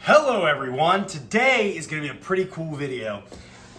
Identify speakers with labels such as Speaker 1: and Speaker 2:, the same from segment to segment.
Speaker 1: Hello everyone, today is going to be a pretty cool video.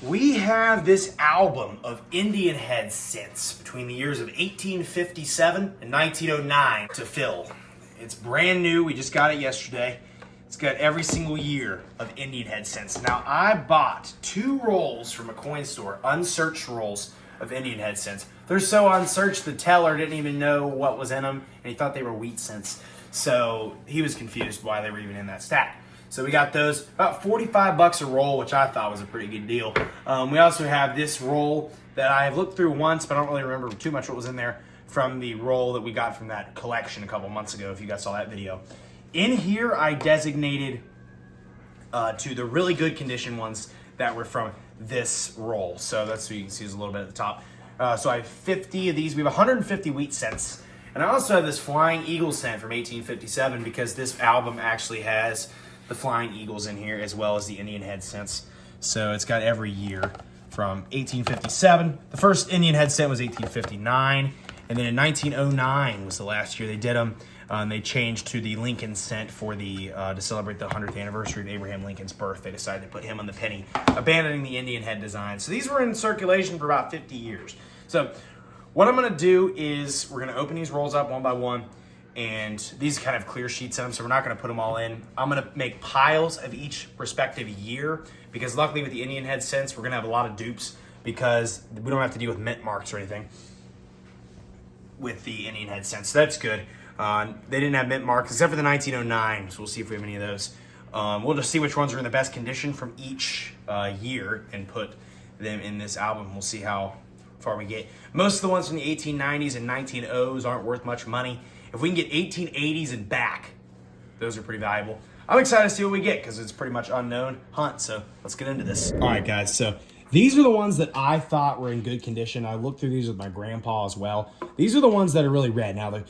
Speaker 1: We have this album of Indian head synths between the years of 1857 and 1909 to fill. It's brand new, we just got it yesterday. It's got every single year of Indian head synths. Now I bought 2 rolls from a coin store, unsearched rolls of Indian head synths. They're so unsearched the teller didn't even know what was in them and he thought they were wheat synths. So he was confused why they were even in that stack. So we got those, about 45 bucks a roll, which I thought was a pretty good deal. We also have this roll that I have looked through once, but I don't really remember too much what was in there from the roll that we got from that collection a couple months ago, if you guys saw that video. In here, I designated to the really good condition ones that were from this roll. So that's what you can see is a little bit at the top. So I have 50 of these. We have 150 wheat cents. And I also have this Flying Eagle scent from 1857 because this album actually has the Flying Eagles in here as well as the Indian head scents. So it's got every year from 1857. The first Indian head scent was 1859. And then in 1909 was the last year they did them. They changed to the Lincoln scent for the to celebrate the 100th anniversary of Abraham Lincoln's birth. They decided to put him on the penny, abandoning the Indian head design. So these were in circulation for about 50 years. So what I'm going to do is we're going to open these rolls up one by one. And these kind of clear sheets in them, so we're not going to put them all in. I'm going to make piles of each respective year because luckily with the Indian head scents, we're going to have a lot of dupes because we don't have to deal with mint marks or anything with the Indian head scents. So that's good. They didn't have mint marks except for the 1909, so we'll see if we have any of those. We'll just see which ones are in the best condition from each year and put them in this album. We'll see how far we get. Most of the ones from the 1890s and 1900s aren't worth much money. If we can get 1880s and back, those are pretty valuable. I'm excited to see what we get because it's pretty much unknown hunt. So let's get into this. All right, guys. So these are the ones that I thought were in good condition. I looked through these with my grandpa as well. These are the ones that are really red. Now, the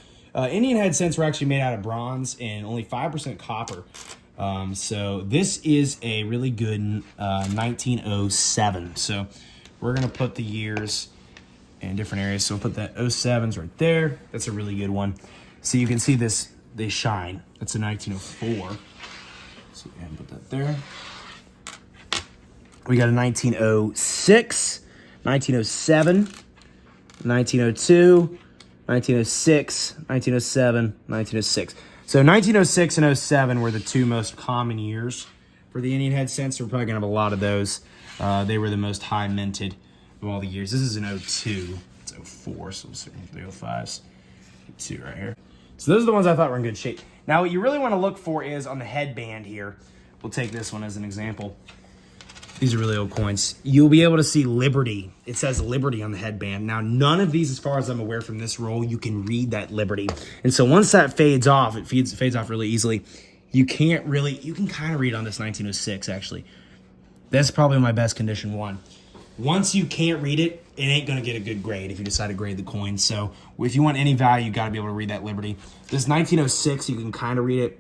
Speaker 1: Indian head scents were actually made out of bronze and only 5% copper. So this is a really good 1907. So we're going to put the years in different areas. So we'll put that 07s right there. That's a really good one. So you can see this, they shine. That's a 1904. So go ahead and put that there. We got a 1906, 1907, 1902, 1906, 1907, 1906. So 1906 and 07 were the 2 most common years for the Indian head scents. We're probably gonna have a lot of those. They were the most high minted of all the years. This is an 02. It's 04, so we'll see the 05s. 2 right here. So those are the ones I thought were in good shape. Now what you really want to look for is on the headband here. We'll take this one as an example. These are really old coins. You'll be able to see Liberty. It says Liberty on the headband. Now none of these, as far as I'm aware from this roll, you can read that Liberty. And so once that fades off, it fades off really easily. You can kind of read on this 1906 actually. That's probably my best condition one. Once you can't read it, it ain't going to get a good grade if you decide to grade the coin. So if you want any value, you got to be able to read that Liberty. This 1906, you can kind of read it,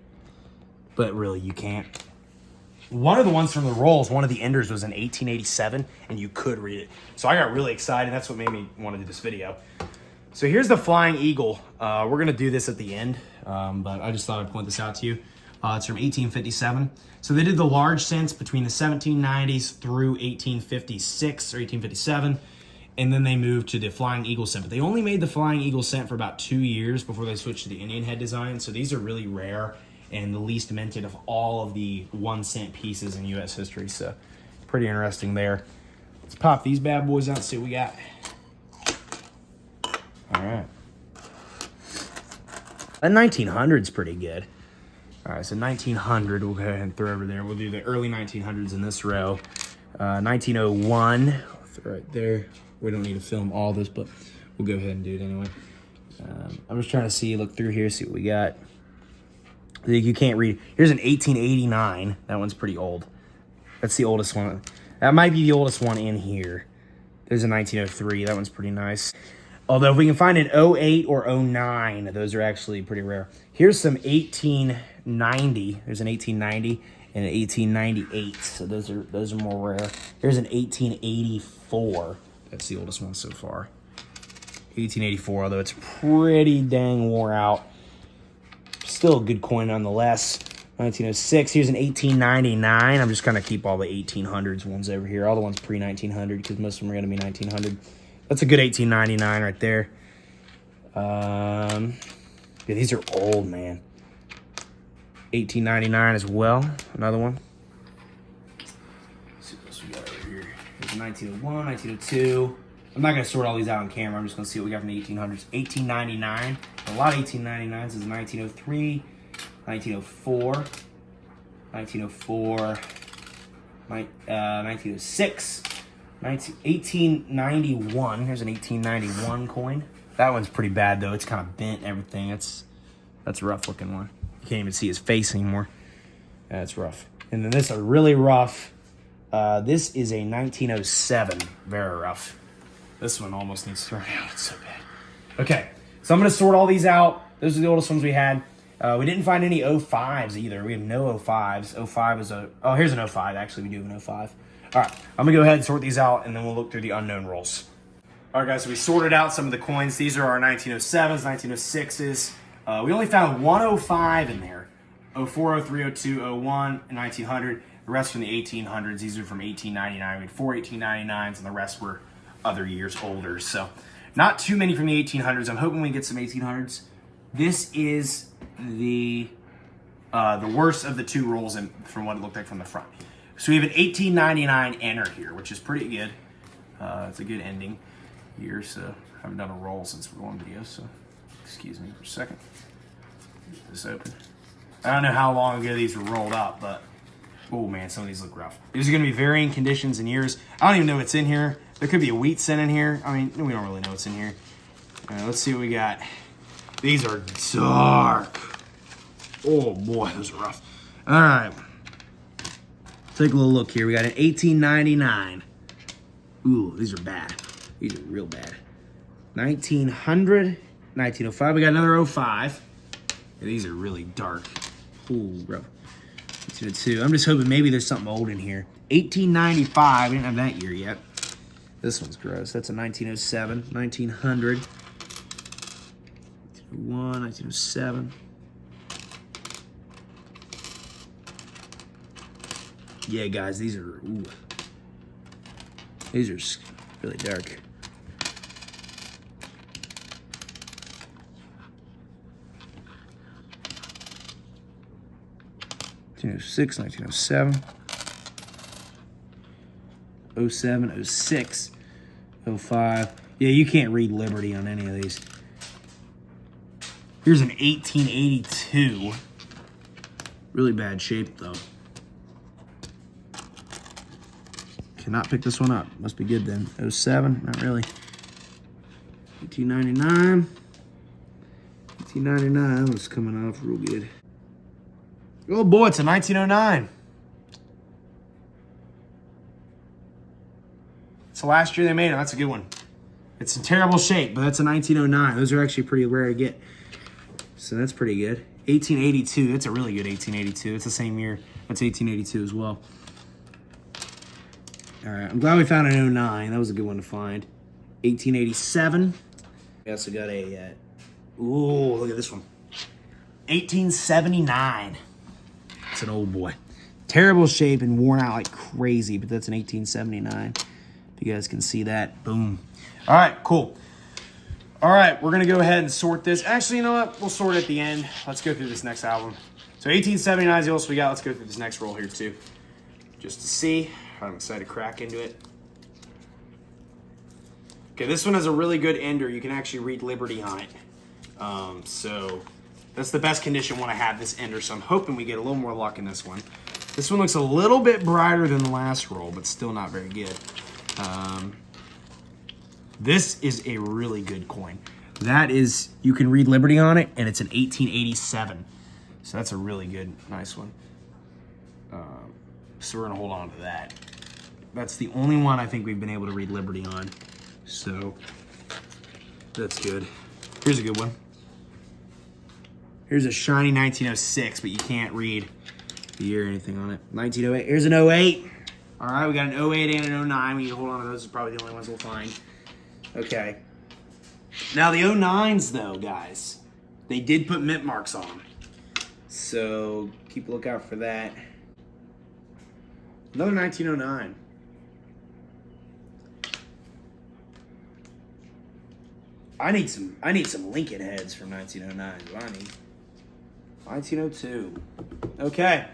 Speaker 1: but really you can't. One of the ones from the rolls, one of the enders was in 1887, and you could read it. So I got really excited. That's what made me want to do this video. So here's the Flying Eagle. We're going to do this at the end, but I just thought I'd point this out to you. It's from 1857. So they did the large scents between the 1790s through 1856 or 1857. And then they moved to the Flying Eagle scent. But they only made the Flying Eagle scent for about 2 years before they switched to the Indian head design. So these are really rare and the least minted of all of the 1 cent pieces in U.S. history. So pretty interesting there. Let's pop these bad boys out and see what we got. All right. That 1900's pretty good. All right, so 1900, we'll go ahead and throw over there. We'll do the early 1900s in this row. 1901, I'll throw right there. We don't need to film all this, but we'll go ahead and do it anyway. I'm just trying to see, look through here, see what we got. You can't read. Here's an 1889. That one's pretty old. That's the oldest one. That might be the oldest one in here. There's a 1903. That one's pretty nice. Although if we can find an 08 or 09, those are actually pretty rare. Here's some 1890. There's an 1890 and an 1898. So those are more rare. Here's an 1884. That's the oldest one so far. 1884, although it's pretty dang wore out. Still a good coin nonetheless. 1906. Here's an 1899. I'm just going to keep all the 1800s ones over here. All the ones pre-1900 because most of them are going to be 1900. That's a good 1899 right there. Yeah, these are old, man. 1899 as well. Another one. Let's see what else we got over here. There's a 1901, 1902. I'm not going to sort all these out on camera. I'm just going to see what we got from the 1800s. 1899. A lot of 1899s. This is 1903, 1904, 1904, 1906, 1891. Here's an 1891 coin. That one's pretty bad, though. It's kind of bent and everything. That's a rough looking one. You can't even see his face anymore. That's rough. And then this is really rough. This is a 1907. Very rough. This one almost needs thrown out. It's so bad. Okay, so I'm going to sort all these out. Those are the oldest ones we had. We didn't find any 05s either. We have no 05s. 05 is a... Oh, here's an 05. Actually, we do have an 05. All right, I'm going to go ahead and sort these out, and then we'll look through the unknown rolls. All right, guys, so we sorted out some of the coins. These are our 1907s, 1906s. We only found 105 in there. 04, 03, 02, 01, and 1900. The rest from the 1800s. These are from 1899. We had 4 1899s, and the rest were other years older. So not too many from the 1800s. I'm hoping we get some 1800s. This is the worst of the two rolls from what it looked like from the front. So we have an 1899 enter here, which is pretty good. It's a good ending here. So I haven't done a roll since we're on video, so excuse me for a second. Get this open. I don't know how long ago these were rolled up, but oh man, some of these look rough. These are going to be varying conditions and years. I don't even know what's in here. There could be a wheat cent in here. I mean, we don't really know what's in here. Let's see what we got. These are dark. Oh boy, those are rough. All right. Take a little look here. We got an 1899. Ooh, these are bad. These are real bad. 1900, 1905. We got another 05. Yeah, these are really dark. Ooh, rough. 1902. I'm just hoping maybe there's something old in here. 1895. We didn't have that year yet. This one's gross. That's a 1907, 1900, 1901, 1907. Yeah, guys, these are really dark. '06, 1907. 07, 06, 05. Yeah, you can't read Liberty on any of these. Here's an 1882. Really bad shape, though. Cannot pick this one up. Must be good then. 07, not really. 1899. 1899, that one's coming off real good. Oh boy, it's a 1909. It's the last year they made it. That's a good one. It's in terrible shape, but that's a 1909. Those are actually pretty rare to get. So that's pretty good. 1882. That's a really good 1882. It's the same year. That's 1882 as well. All right. I'm glad we found an 09. That was a good one to find. 1887. We also got a... ooh, look at this one. 1879. It's an old boy. Terrible shape and worn out like crazy, but that's an 1879. If you guys can see that. Boom. All right, cool. All right, we're going to go ahead and sort this. Actually, you know what? We'll sort it at the end. Let's go through this next album. So 1879 is the oldest we got. Let's go through this next roll here, too. Just to see. I'm excited to crack into it. Okay, this one has a really good ender. You can actually read Liberty on it. So that's the best condition one I have, this ender. So I'm hoping we get a little more luck in this one. This one looks a little bit brighter than the last roll, but still not very good. This is a really good coin. That is, you can read Liberty on it, and it's an 1887. So that's a really good, nice one. So we're gonna hold on to that. That's the only one I think we've been able to read Liberty on. So that's good. Here's a good one. Here's a shiny 1906, but you can't read the year or anything on it. 1908. Here's an 08. All right, we got an 08 and an 09. We need to hold on to those. Those are probably the only ones we'll find. Okay. Now the 09s, though, guys, they did put mint marks on them. So keep a lookout for that. Another 1909. I need some Lincoln heads from 1909. Is what I need. 1902. Okay.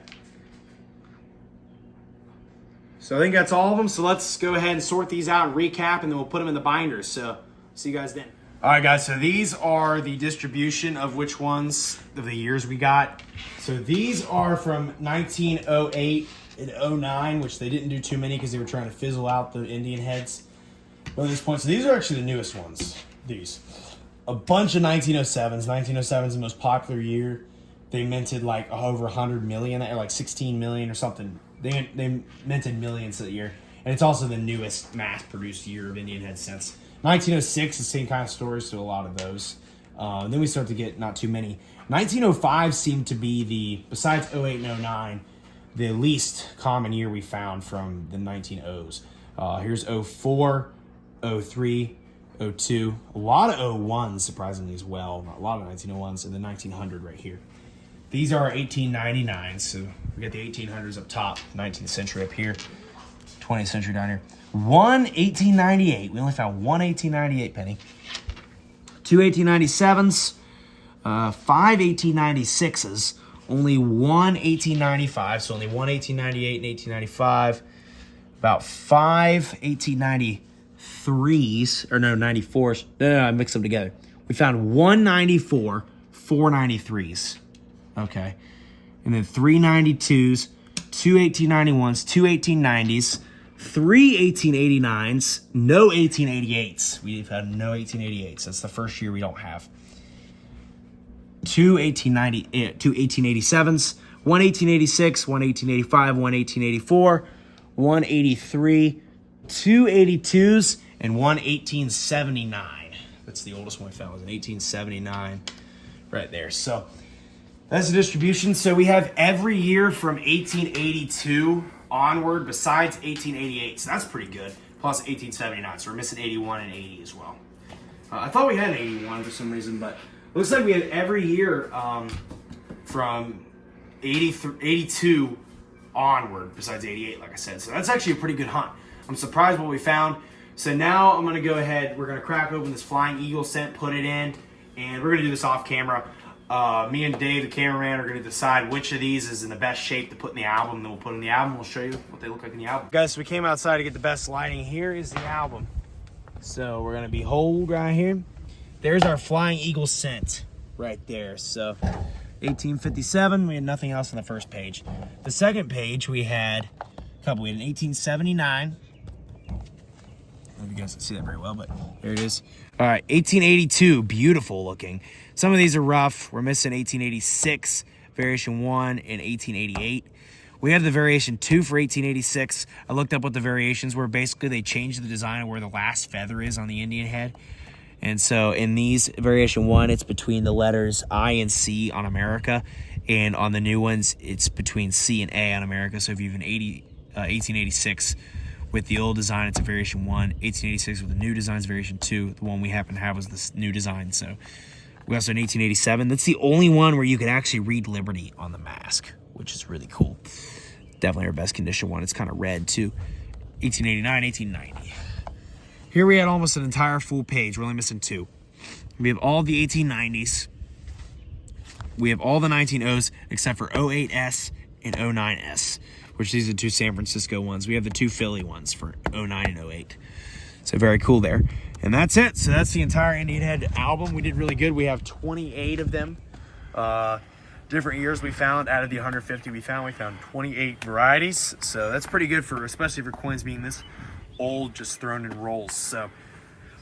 Speaker 1: So I think that's all of them. So let's go ahead and sort these out and recap, and then we'll put them in the binders. So see you guys then. All right, guys. So these are the distribution of which ones of the years we got. So these are from 1908 and 09, which they didn't do too many because they were trying to fizzle out the Indian heads. But at this point, so these are actually the newest ones. These. A bunch of 1907s. 1907 is the most popular year. They minted like over 100 million, or like 16 million or something. They minted millions that year. And it's also the newest mass-produced year of Indian head since. 1906, the same kind of stories to a lot of those. And then we start to get not too many. 1905 seemed to be the, besides 08 and 09, the least common year we found from the 1900s. Here's 04, 03, 02. A lot of 01s, surprisingly, as well. A lot of 1901s, and the 1900 right here. These are 1899s, so we got the 1800s up top, 19th century up here, 20th century down here. 1898. We only found one 1898 penny. Two 1897s, 5 1896s, only one 1895, so only one 1898 and 1895, about 5 1893s, or no, 94s. No, I mixed them together. We found 194, 493s. Okay. And then 392s, two 1891s, two 1890s, three 1889s, no 1888s. We've had no 1888s. That's the first year we don't have. Two 1887s, one 1886, one 1885, one 1884, one 83, two 82s, and one 1879. That's the oldest one we found, was an 1879 right there. So that's the distribution. So we have every year from 1882 onward besides 1888. So that's pretty good. Plus 1879. So we're missing 81 and 80 as well. I thought we had 81 for some reason, but it looks like we had every year from 82 onward besides 88, like I said. So that's actually a pretty good hunt. I'm surprised what we found. So now I'm going to go ahead. We're going to crack open this Flying Eagle scent, put it in, and we're going to do this off camera. Me and Dave, the cameraman, are going to decide which of these is in the best shape to put in the album. Then we'll put in the album. We'll show you what they look like in the album. Guys, so we came outside to get the best lighting. Here is the album. So we're going to behold right here. There's our Flying Eagle scent right there. So 1857, we had nothing else on the first page. The second page, we had a couple. We had an 1879. I don't know if you guys can see that very well, but there it is. All right, 1882, beautiful looking. Some of these are rough. We're missing 1886, variation 1, and 1888. We have the variation 2 for 1886. I looked up what the variations were. Basically, they changed the design of where the last feather is on the Indian head. And so in these variation 1, it's between the letters I and C on America. And on the new ones, it's between C and A on America. So if you have an 1886 with the old design, it's a variation 1. 1886 with the new design is variation 2. The one we happen to have was this new design. So we also had 1887. That's the only one where you can actually read Liberty on the mask, which is really cool. Definitely our best condition one. It's kind of red too. 1889, 1890. Here we had almost an entire full page. We're only missing 2. We have all the 1890s. We have all the 1900s except for 08S and 09S, which these are the 2 San Francisco ones. We have the 2 Philly ones for 09 and 08. So very cool there. And that's it. So that's the entire Indian Head album. We did really good. We have 28 of them. Different years we found. Out of the 150 we found 28 varieties. So that's pretty good, for especially for coins being this old, just thrown in rolls. So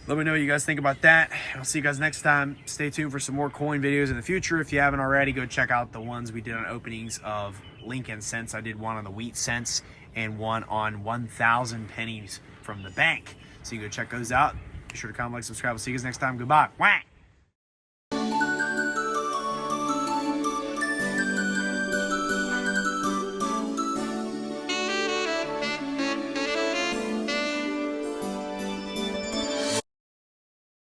Speaker 1: let me know what you guys think about that. I'll see you guys next time. Stay tuned for some more coin videos in the future. If you haven't already, go check out the ones we did on openings of Lincoln cents. I did one on the wheat cents and one on 1,000 pennies from the bank. So you can go check those out. Be sure to comment, like, subscribe. We'll see you guys next time. Goodbye. Whack.